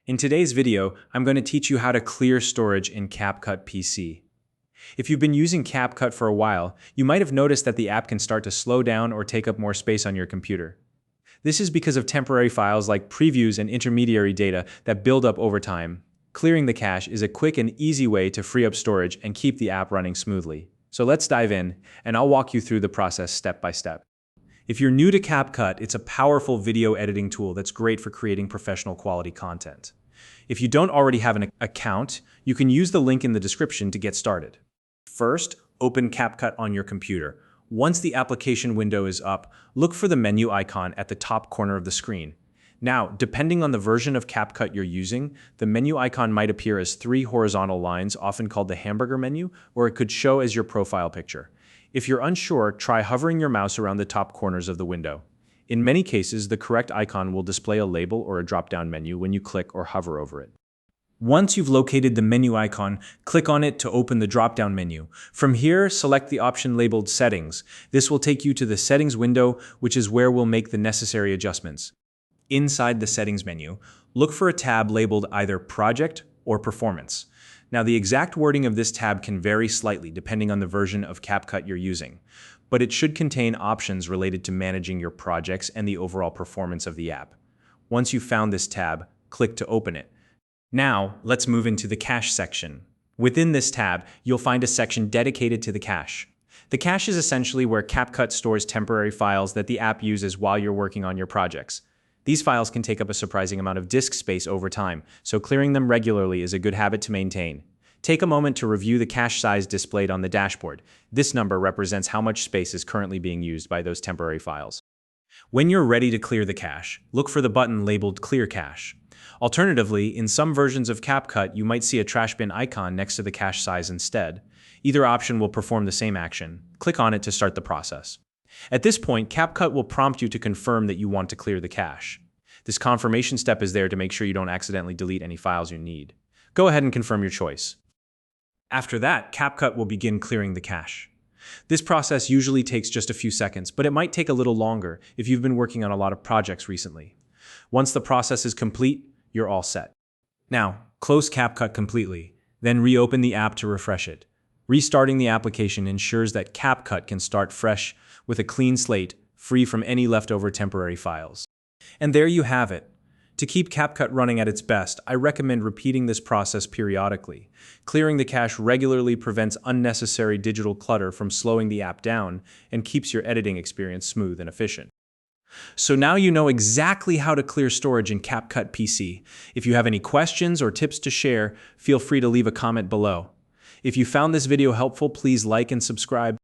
In today's video, I'm going to teach you how to clear storage in CapCut PC. If you've been using CapCut for a while, you might have noticed that the app can start to slow down or take up more space on your computer. This is because of temporary files like previews and intermediary data that build up over time. Clearing the cache is a quick and easy way to free up storage and keep the app running smoothly. So let's dive in, and I'll walk you through the process step by step. If you're new to CapCut, it's a powerful video editing tool that's great for creating professional quality content. If you don't already have an account, you can use the link in the description to get started. First, open CapCut on your computer. Once the application window is up, look for the menu icon at the top corner of the screen. Now, depending on the version of CapCut you're using, the menu icon might appear as three horizontal lines, often called the hamburger menu, or it could show as your profile picture. If you're unsure, try hovering your mouse around the top corners of the window. In many cases, the correct icon will display a label or a drop-down menu when you click or hover over it. Once you've located the menu icon, click on it to open the drop-down menu. From here, select the option labeled Settings. This will take you to the Settings window, which is where we'll make the necessary adjustments. Inside the Settings menu, look for a tab labeled either Project or Performance. Now, the exact wording of this tab can vary slightly depending on the version of CapCut you're using, but it should contain options related to managing your projects and the overall performance of the app. Once you've found this tab, click to open it. Now, let's move into the Cache section. Within this tab, you'll find a section dedicated to the cache. The cache is essentially where CapCut stores temporary files that the app uses while you're working on your projects. These files can take up a surprising amount of disk space over time, so clearing them regularly is a good habit to maintain. Take a moment to review the cache size displayed on the dashboard. This number represents how much space is currently being used by those temporary files. When you're ready to clear the cache, look for the button labeled Clear Cache. Alternatively, in some versions of CapCut, you might see a trash bin icon next to the cache size instead. Either option will perform the same action. Click on it to start the process. At this point, CapCut will prompt you to confirm that you want to clear the cache. This confirmation step is there to make sure you don't accidentally delete any files you need. Go ahead and confirm your choice. After that, CapCut will begin clearing the cache. This process usually takes just a few seconds, but it might take a little longer if you've been working on a lot of projects recently. Once the process is complete, you're all set. Now, close CapCut completely, then reopen the app to refresh it. Restarting the application ensures that CapCut can start fresh with a clean slate, free from any leftover temporary files. And there you have it. To keep CapCut running at its best, I recommend repeating this process periodically. Clearing the cache regularly prevents unnecessary digital clutter from slowing the app down and keeps your editing experience smooth and efficient. So now you know exactly how to clear storage in CapCut PC. If you have any questions or tips to share, feel free to leave a comment below. If you found this video helpful, please like and subscribe.